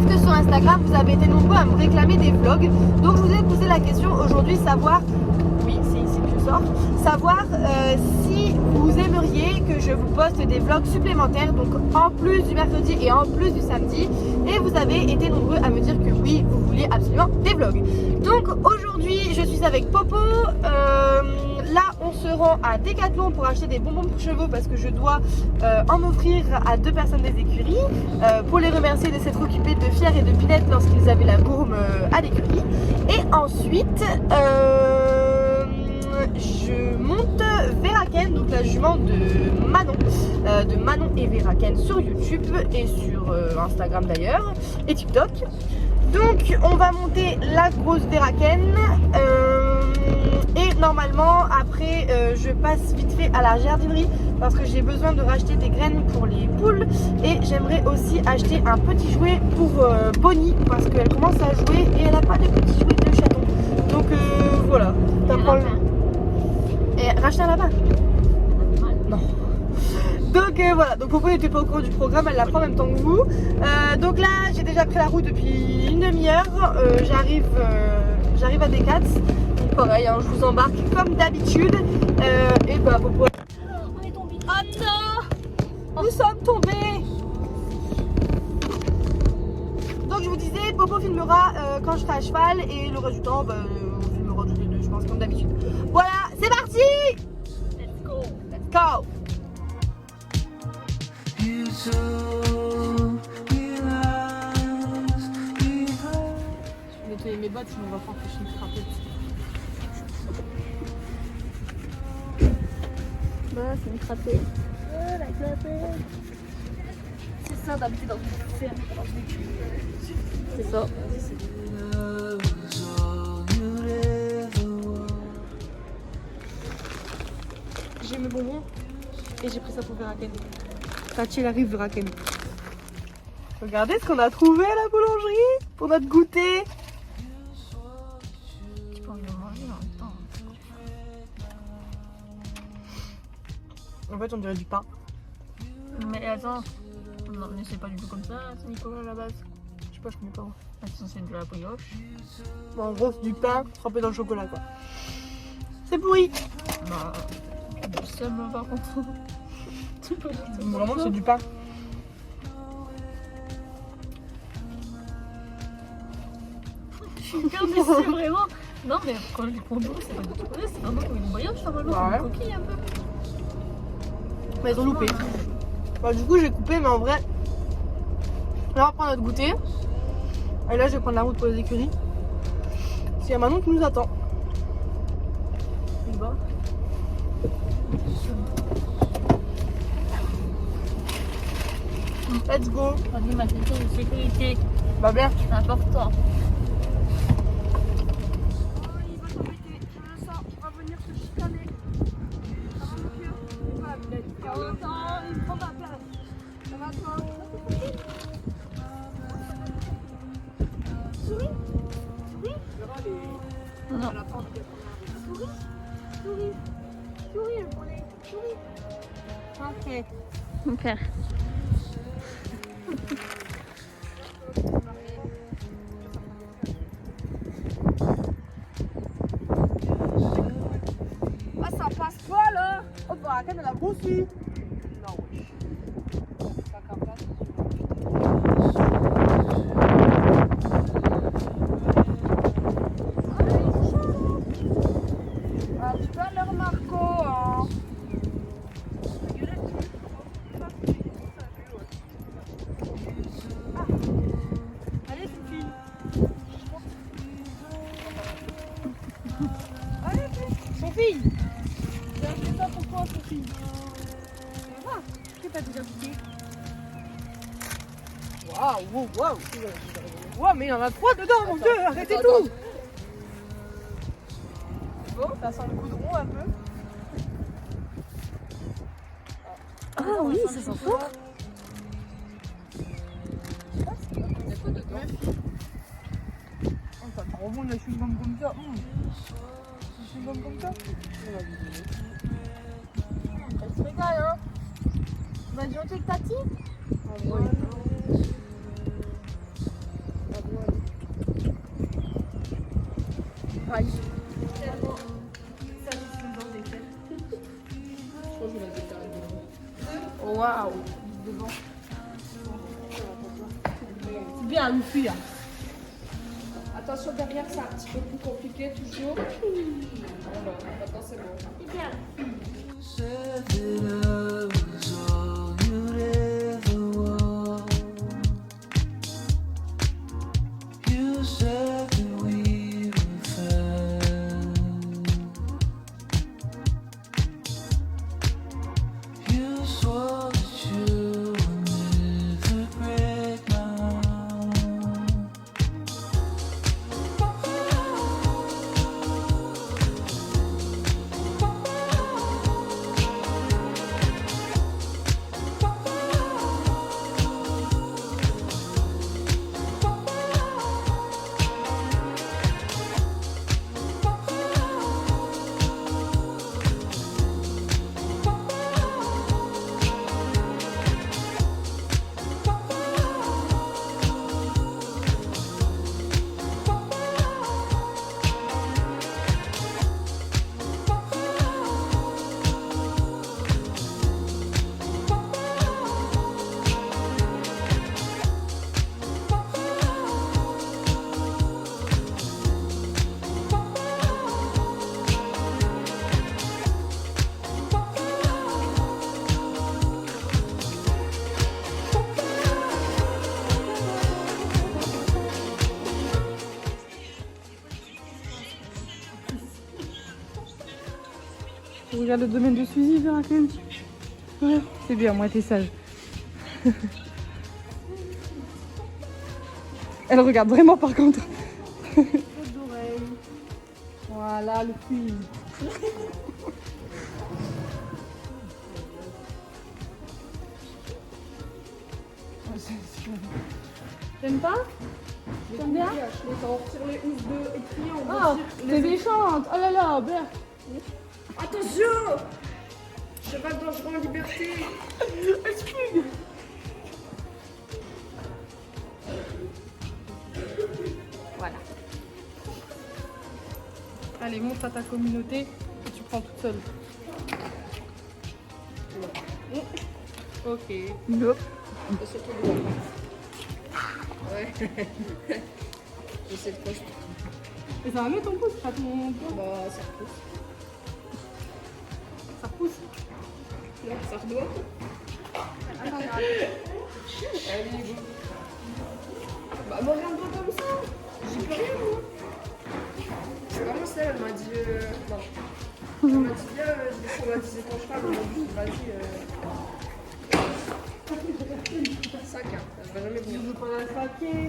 Parce que sur Instagram, vous avez été nombreux à me réclamer des vlogs. Donc je vous ai posé la question aujourd'hui, savoir, oui c'est ici que je sors, savoir si vous aimeriez que je vous poste des vlogs supplémentaires, donc en plus du mercredi et en plus du samedi. Et vous avez été nombreux à me dire que oui, vous vouliez absolument des vlogs. Donc aujourd'hui, je suis avec Popo. Là, on se rend à Decathlon pour acheter des bonbons pour chevaux parce que je dois en offrir à 2 personnes des écuries pour les remercier de s'être occupés de Fier et de Pinette lorsqu'ils avaient la bourme à l'écurie. Et ensuite, je monte Véraken, donc la jument de Manon et Véraken sur YouTube et sur Instagram d'ailleurs et TikTok. Donc on va monter la grosse Véraken et normalement après je passe vite fait à la jardinerie parce que j'ai besoin de racheter des graines pour les poules et j'aimerais aussi acheter un petit jouet pour Bonnie parce qu'elle commence à jouer et elle n'a pas de petit jouet de chaton. Donc voilà, et racheter un lapin. Non. Donc voilà, donc Popo n'était pas au courant du programme, elle l'apprend en même temps que vous. Donc là, j'ai déjà pris la route depuis une demi-heure. J'arrive à Decat. Donc pareil, hein, je vous embarque comme d'habitude. Et bah Popo. On est tombé. Oh non, nous sommes tombés. Donc je vous disais, Popo filmera quand je serai à cheval et le reste du temps, on filmera tous les deux, je pense, comme d'habitude. Voilà, c'est parti. Let's go. Let's go. Je vais nettoyer mes bottes, sinon on va faire que je suis frappée. Bah, c'est une crapée. Oh, la crapée. C'est ça d'habiter dans une ferme. C'est ça. J'ai mes bonbons et j'ai pris ça pour Véraken. Tati, elle arrive Véraken. Regardez ce qu'on a trouvé à la boulangerie pour notre goûter. Tu peux en manger en même temps. En fait, on dirait du pain. Mais attends. Non, mais c'est pas du tout comme ça, c'est Nicolas à la base. Je sais pas, je connais pas. Attends, c'est de la brioche. Bon, en gros, c'est du pain trempé dans le chocolat, quoi. C'est pourri. Bah, du seum par contre. Tu peux dire que Vraiment, c'est du pain. Je suis hyper déçue, vraiment. Non, mais quand je les prends d'eau, c'est pas du tout c'est vraiment comme une brioche normalement, Ouais. une coquille un peu. Mais ils ont loupé. Bah, du coup, j'ai coupé, mais en vrai, là, on va prendre notre goûter. Et là, je vais prendre la route pour les écuries. S'il y a Manon qui nous attend. Il va. Let's go. On dit ma question de sécurité, Bah bien. c'est important. Il va t'embêter, je le sens, il va venir te chicaner. Ça va mon cœur, c'est pas la bête. Attends, il prend ta place. Ça va toi? Souris? Souris? Non. Souris? Souris? Souris le poulet, souris. Ok. Mon père. Ah ça passe pas là. Oh bah elle a grossi. Non oui. Ça capace. Ah tu peux leur Marco hein. Allez Sophie. Allez Sophie. J'ai acheté ça pour toi Sophie. Ça va? Qu'est-ce que t'as déjà piqué? Waouh, waouh. Waouh, mais il y en a 3 dedans mon dieu, arrêtez tout. Bon, ça sent le goudron un peu. Ah oui, ça sent fort. Oh, t'as trop bon la chewing-gum comme ça. La chewing-gum comme ça. Elle se régale, hein. Vas-y, on check Tati. Waouh. C'est bien, Luffy. Attention derrière, c'est un petit peu plus compliqué toujours. Voilà, maintenant c'est bon. C'est bien. Said that I was all you'd ever want. You said that we were fine. You swore that you would never break my heart. Tu regardes le domaine de Suzy, Veracruz? Ouais, c'est bien, moi t'es sage. Elle regarde vraiment par contre. Voilà le puits. T'aimes pas? T'aimes bien? On retire les housses de étrier, on Ah, retire c'est méchante. Oh là là, Bert. Attention! Cheval dangereux en liberté. Excuse. Voilà. Allez, monte à ta communauté et tu prends toute seule. Ok. Nope. Et surtout de droite. Ouais. J'essaie de projeter. Et ça va mieux ton pouce, pas ton doigt. Bah, ça repousse. Ça pousse. Non, ça redoit. Allez, go. Bah, moi, regarde-moi comme ça. J'y peux rien, moi. C'est vraiment celle, elle m'a dit. Non. Elle m'a dit, viens, je vais traumatiser ton cheval. On m'a dit, vas-y. Sac, hein. Elle va jamais venir. Je veux pas la saquer.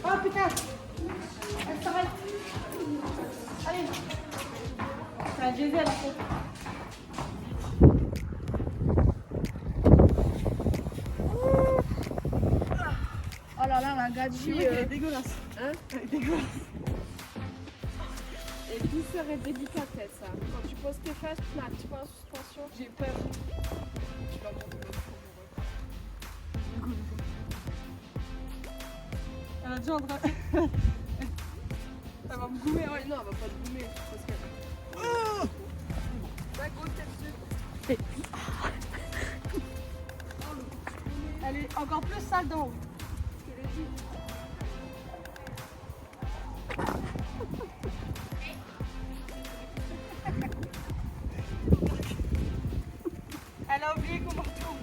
Oh putain! Elle s'arrête! Allez! C'est un diesel en fait. Oh là là, la gadji. Elle est dégueulasse. Hein? Elle est dégueulasse. Et douceur et délicatesse, ça. Quand tu poses tes fesses, là, tu vois en suspension. J'ai peur. Tu vas monter le Elle a déjà en train. Elle va me goumer, ouais. Non, elle va pas te goumer. Parce que... Va, go, t'es dessus. Elle est encore plus sale d'en haut. Elle a oublié comment tourne.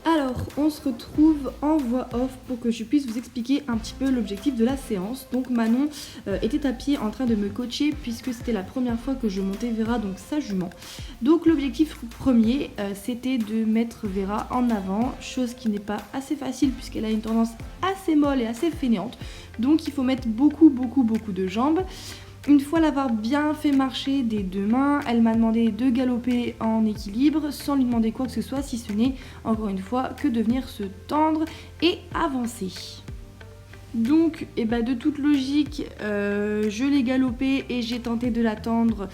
Alors, on se retrouve en voix off pour que je puisse vous expliquer un petit peu l'objectif de la séance. Donc Manon était à pied en train de me coacher puisque c'était la première fois que je montais Vera, donc sa jument. Donc l'objectif premier, c'était de mettre Vera en avant, chose qui n'est pas assez facile puisqu'elle a une tendance assez molle et assez fainéante. Donc il faut mettre beaucoup de jambes. Une fois l'avoir bien fait marcher des deux mains, elle m'a demandé de galoper en équilibre sans lui demander quoi que ce soit, si ce n'est, encore une fois, que de venir se tendre et avancer. Donc de toute logique, je l'ai galopé et j'ai tenté de l'attendre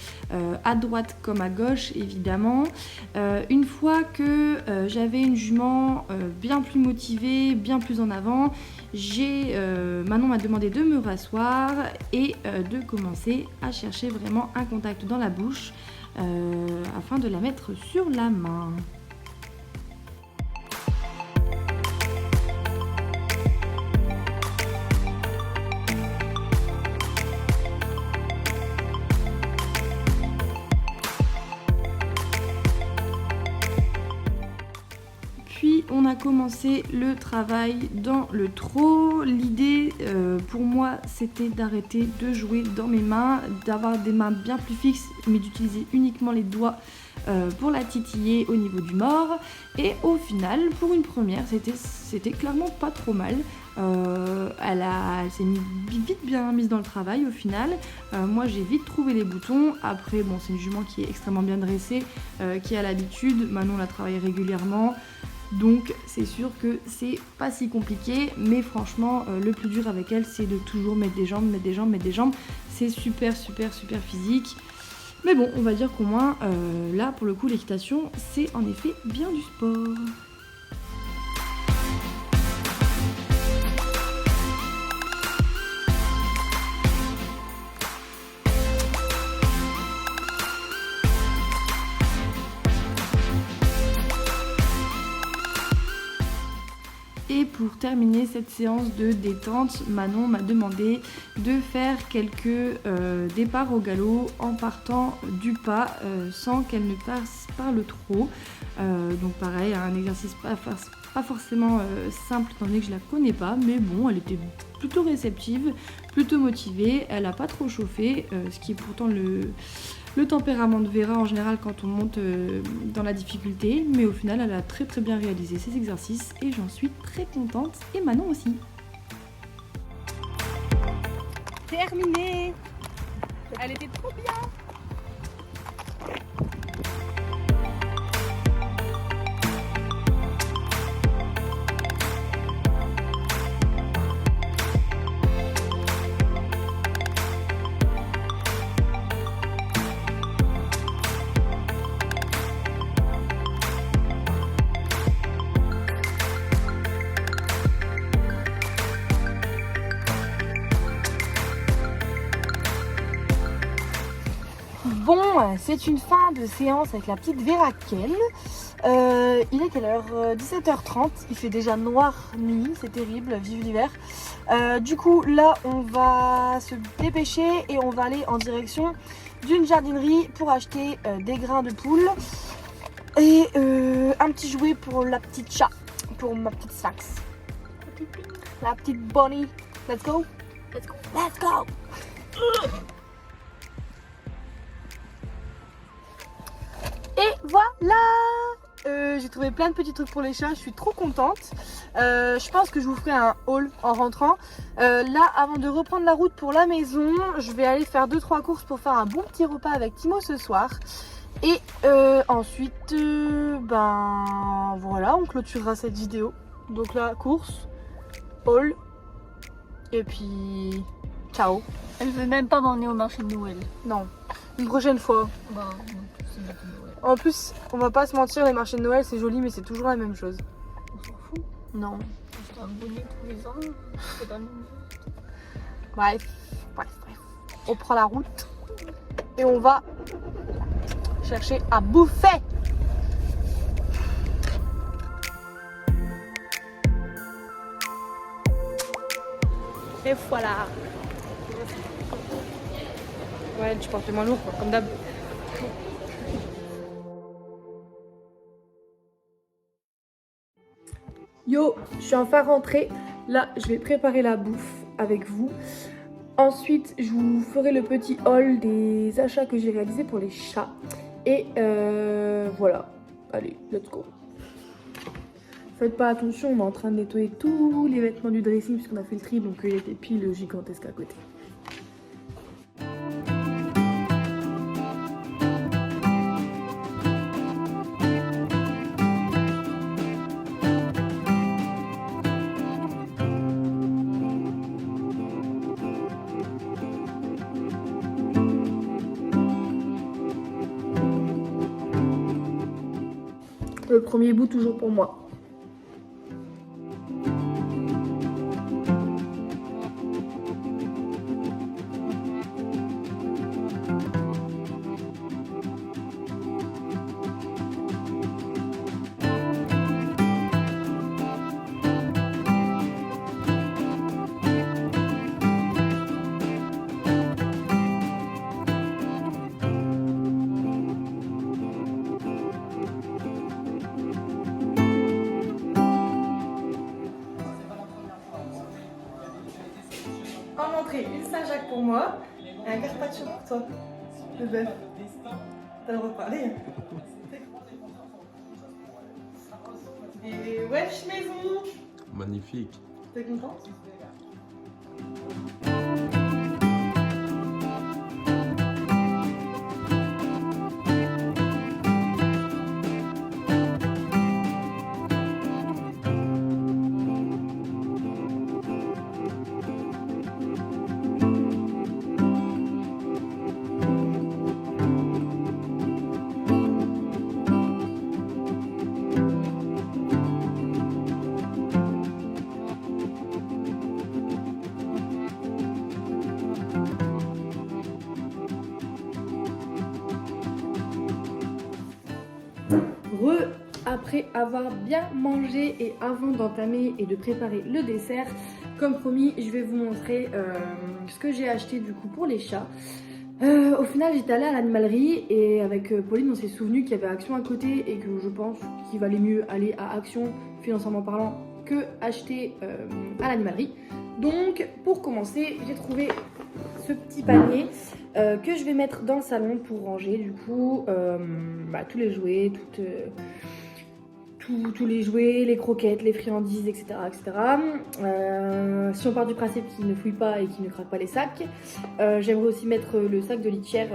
à droite comme à gauche évidemment. Une fois que j'avais une jument bien plus motivée, bien plus en avant, Manon m'a demandé de me rasseoir et de commencer à chercher vraiment un contact dans la bouche afin de la mettre sur la main. Puis on a commencé le travail dans le trot. L'idée pour moi c'était d'arrêter de jouer dans mes mains, d'avoir des mains bien plus fixes mais d'utiliser uniquement les doigts pour la titiller au niveau du mors. Et au final pour une première c'était clairement pas trop mal. Elle s'est vite bien mise dans le travail au final. Moi j'ai vite trouvé les boutons. Après bon, c'est une jument qui est extrêmement bien dressée, qui a l'habitude. Manon la travaille régulièrement. Donc c'est sûr que c'est pas si compliqué, mais franchement le plus dur avec elle c'est de toujours mettre des jambes. C'est super physique. Mais bon, on va dire qu'au moins là pour le coup l'équitation c'est en effet bien du sport. Et pour terminer cette séance de détente, Manon m'a demandé de faire quelques départs au galop en partant du pas sans qu'elle ne passe par le trot. Donc pareil, un exercice pas forcément simple étant donné que je la connais pas, mais bon, elle était plutôt réceptive, plutôt motivée, elle a pas trop chauffé, ce qui est pourtant le tempérament de Vera en général quand on monte dans la difficulté, mais au final elle a très bien réalisé ses exercices et j'en suis très contente, et Manon aussi. Terminé. Elle était trop bien. Bon, c'est une fin de séance avec la petite Vera Ken. Il est quelle heure 17h30, il fait déjà noir nuit, c'est terrible, vive l'hiver. Du coup là on va se dépêcher et on va aller en direction d'une jardinerie pour acheter des grains de poule et un petit jouet pour la petite chat, pour ma petite Sax. La petite Bonnie. Let's go. Let's go. Let's go. Et voilà, j'ai trouvé plein de petits trucs pour les chats, je suis trop contente. Je pense que je vous ferai un haul en rentrant. Là, avant de reprendre la route pour la maison, je vais aller faire 2-3 courses pour faire un bon petit repas avec Timo ce soir. Et ensuite, ben voilà, on clôturera cette vidéo. Donc là, course, haul, et puis ciao. Elle veut même pas m'emmener au marché de Noël. Non, une prochaine fois. Bah, c'est bientôt Noël. En plus, on va pas se mentir, les marchés de Noël c'est joli, mais c'est toujours la même chose. On s'en fout. Non. On un bonnet tous les ans. C'est pas nous. Bref. On prend la route et on va chercher à bouffer. Et voilà. Ouais, tu portes moins lourd, quoi, comme d'hab. Yo, je suis enfin rentrée. Là, je vais préparer la bouffe avec vous. Ensuite, je vous ferai le petit haul des achats que j'ai réalisés pour les chats. Et voilà. Allez, let's go. Faites pas attention, on est en train de nettoyer tous les vêtements du dressing puisqu'on a fait le tri, donc il y a des piles gigantesques à côté. premier bout toujours pour moi. En entrée, une Saint-Jacques pour moi et un carpaccio pour toi. Le bœuf. T'as le droit de parler. Et wesh maison. Magnifique. T'es content? Après avoir bien mangé et avant d'entamer et de préparer le dessert, comme promis, je vais vous montrer ce que j'ai acheté du coup pour les chats. Au final, j'étais allée à l'animalerie et avec Pauline, on s'est souvenu qu'il y avait Action à côté et que je pense qu'il valait mieux aller à Action, financièrement parlant, que acheter à l'animalerie. Donc, pour commencer, j'ai trouvé ce petit panier que je vais mettre dans le salon pour ranger du coup tous les jouets, tous les jouets, les croquettes, les friandises, etc. etc. Si on part du principe qu'il ne fouille pas et qu'il ne craque pas les sacs, j'aimerais aussi mettre le sac de litière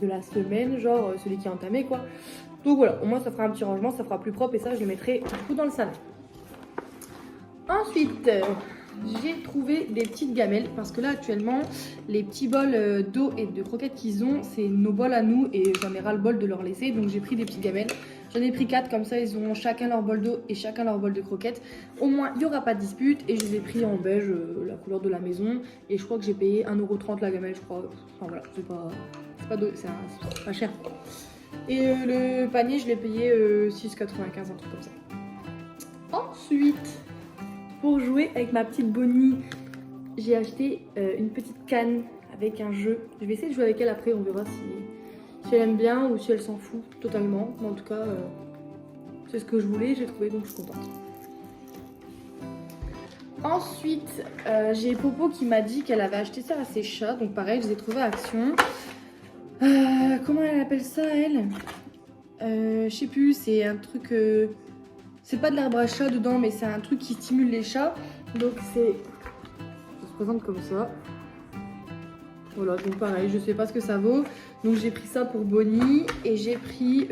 de la semaine, genre celui qui est entamé quoi. Donc voilà, au moins ça fera un petit rangement, ça fera plus propre et ça je le mettrai du coup dans le salon. Ensuite, j'ai trouvé des petites gamelles parce que là actuellement les petits bols d'eau et de croquettes qu'ils ont, c'est nos bols à nous et j'en ai ras le bol de leur laisser, donc j'ai pris des petites gamelles. J'en ai pris 4, comme ça ils ont chacun leur bol d'eau et chacun leur bol de croquettes. Au moins il n'y aura pas de dispute et je les ai pris en beige, la couleur de la maison. Et je crois que j'ai payé 1,30€ la gamelle, je crois. Enfin voilà, c'est pas cher. Et le panier je l'ai payé 6,95€, un truc comme ça. Ensuite, pour jouer avec ma petite Bonnie, j'ai acheté une petite canne avec un jeu. Je vais essayer de jouer avec elle après, on verra si elle aime bien ou si elle s'en fout totalement. Mais en tout cas, c'est ce que je voulais, j'ai trouvé donc je suis contente. Ensuite, j'ai Popo qui m'a dit qu'elle avait acheté ça à ses chats. Donc pareil, je les ai trouvés à Action. Comment elle appelle ça elle? Je sais plus, c'est un truc... c'est pas de l'arbre à chat dedans, mais c'est un truc qui stimule les chats. Donc c'est... ça se présente comme ça. Voilà, donc pareil, je sais pas ce que ça vaut. Donc j'ai pris ça pour Bonnie et j'ai pris...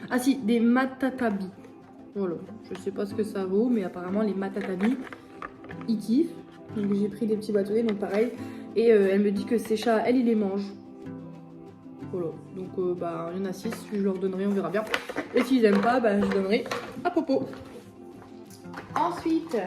ah si, des matatabi. Voilà, je sais pas ce que ça vaut, mais apparemment les matatabi, ils kiffent. Donc j'ai pris des petits bâtonnets, donc pareil. Et elle me dit que ces chats, elle, ils les mangent. Voilà, donc il y en a 6, je leur donnerai, on verra bien. Et s'ils n'aiment pas, je donnerai à Popo. Ensuite,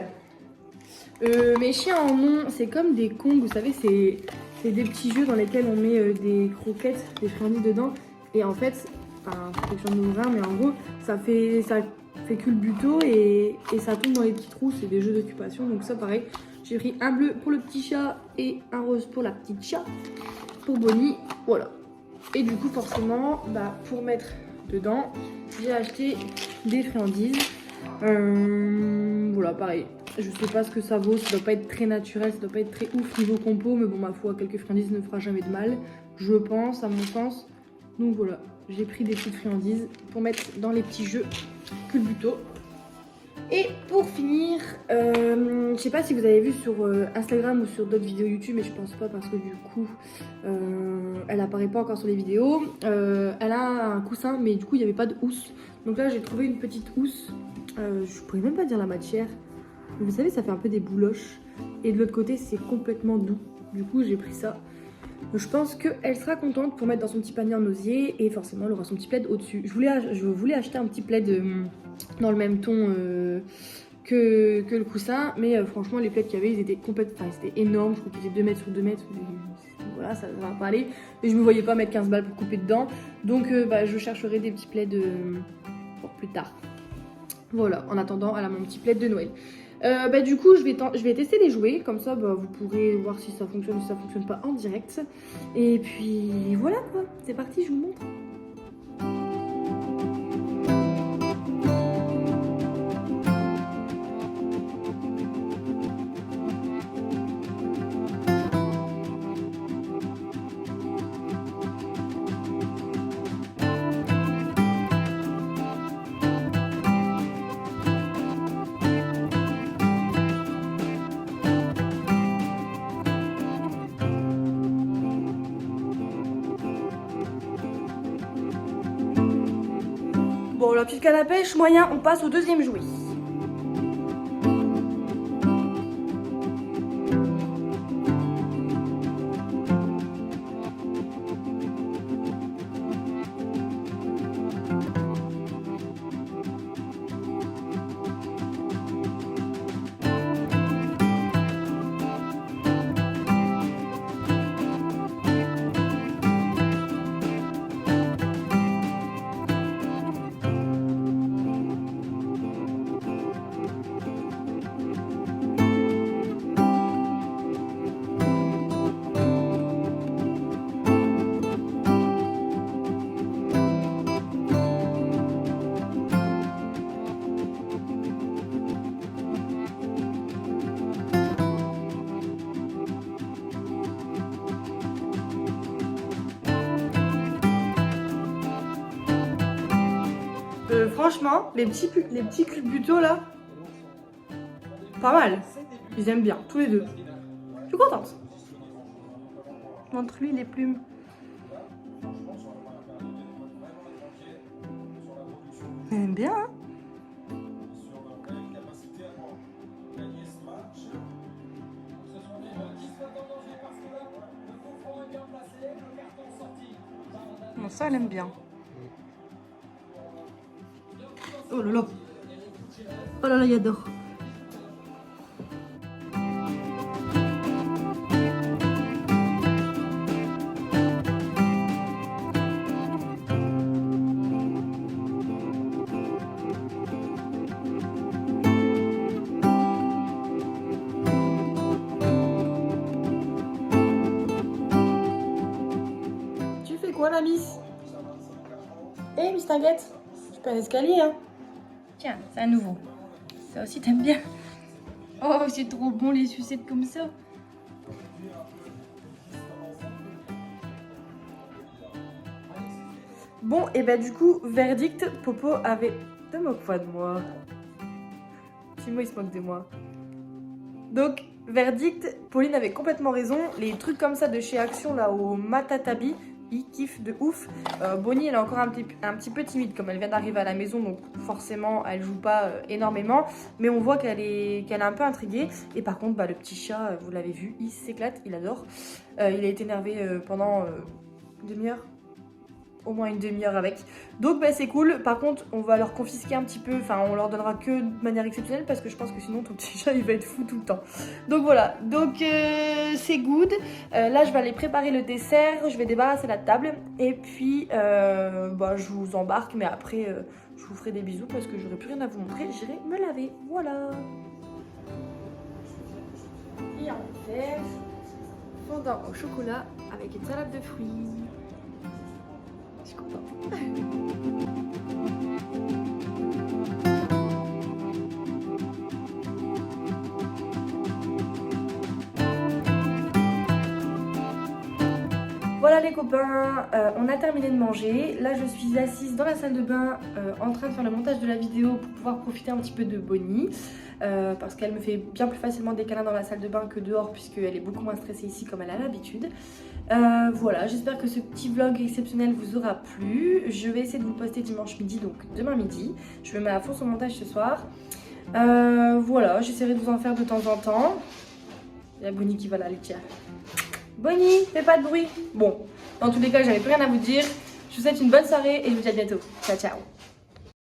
mes chiens en ont, c'est comme des congs, vous savez, c'est des petits jeux dans lesquels on met des croquettes, des friandises dedans. Et en fait, enfin, protection de nourrir, mais en gros, ça fait culbuto et ça tombe dans les petits trous, c'est des jeux d'occupation. Donc ça, pareil, j'ai pris un bleu pour le petit chat et un rose pour la petite chat. Pour Bonnie, voilà. Et du coup, forcément, pour mettre dedans, j'ai acheté des friandises. Voilà, pareil. Je sais pas ce que ça vaut, ça doit pas être très naturel, ça doit pas être très ouf niveau compo, mais bon, ma foi, quelques friandises ne fera jamais de mal, je pense, à mon sens. Donc voilà, j'ai pris des petites friandises pour mettre dans les petits jeux culbuto. Et pour finir, je sais pas si vous avez vu sur Instagram ou sur d'autres vidéos YouTube, mais je pense pas parce que du coup, elle apparaît pas encore sur les vidéos. Elle a un coussin, mais du coup, il n'y avait pas de housse. Donc là, j'ai trouvé une petite housse. Je pourrais même pas dire la matière. Mais vous savez, ça fait un peu des bouloches. Et de l'autre côté, c'est complètement doux. Du coup, j'ai pris ça. Je pense qu'elle sera contente pour mettre dans son petit panier en osier et forcément elle aura son petit plaid au-dessus. Je voulais acheter un petit plaid dans le même ton que le coussin, mais franchement les plaids qu'il y avait ils étaient complètement, enfin c'était énorme, je crois qu'ils étaient 2 mètres sur 2 mètres. Voilà, ça va pas aller. Et je me voyais pas mettre 15 balles pour couper dedans. Donc je chercherai des petits plaids pour plus tard. Voilà, en attendant elle a mon petit plaid de Noël. Du coup je vais tester les jouets, comme ça vous pourrez voir si ça fonctionne ou si ça fonctionne pas en direct. Et puis voilà quoi, c'est parti, je vous montre. Bon, la petite canne à pêche, moyen, on passe au deuxième jouet. Franchement, les petits culbutos là, pas mal. Ils aiment bien, tous les deux. Je suis contente. Montre-lui les plumes. Ils aiment bien, hein. Bon, ça, elle aime bien. Oh là là. Oh là là, il adore. Tu fais quoi, la miss? Eh, Miss Tinguette, c'est pas un escalier, hein? Tiens, c'est un nouveau. Ça aussi, t'aimes bien. Oh, c'est trop bon les sucettes comme ça. Bon, et bah du coup, verdict, Popo avait... Te moque pas de moi. Timo, il se moque de moi. Donc, verdict, Pauline avait complètement raison. Les trucs comme ça de chez Action, là, au Matatabi, il kiffe de ouf. Bonnie, elle est encore un petit peu timide, comme elle vient d'arriver à la maison, donc forcément, elle joue pas énormément. Mais on voit qu'elle est un peu intriguée. Et par contre, le petit chat, vous l'avez vu, il s'éclate, il adore. Il a été énervé pendant une demi-heure. Au moins une demi-heure avec. Donc c'est cool. Par contre, on va leur confisquer un petit peu. Enfin, on leur donnera que de manière exceptionnelle parce que je pense que sinon ton petit chat il va être fou tout le temps. Donc voilà. Donc c'est good. Là, je vais aller préparer le dessert. Je vais débarrasser la table. Et puis, je vous embarque. Mais après, je vous ferai des bisous parce que j'aurai plus rien à vous montrer. J'irai me laver. Voilà. Et en fait, fondant au chocolat avec une salade de fruits. Je suis contente. Voilà les copains, on a terminé de manger. Là je suis assise dans la salle de bain en train de faire le montage de la vidéo pour pouvoir profiter un petit peu de Bonnie. Parce qu'elle me fait bien plus facilement des câlins dans la salle de bain que dehors puisqu'elle est beaucoup moins stressée ici comme elle a l'habitude. Voilà, j'espère que ce petit vlog exceptionnel vous aura plu. Je vais essayer de vous le poster dimanche midi, donc demain midi. Je me mets à fond sur le montage ce soir. Voilà, j'essaierai de vous en faire de temps en temps. Il y a Bonnie qui va la laitière. Bonnie, fais pas de bruit. Bon, dans tous les cas, j'avais plus rien à vous dire. Je vous souhaite une bonne soirée et je vous dis à bientôt. Ciao, ciao.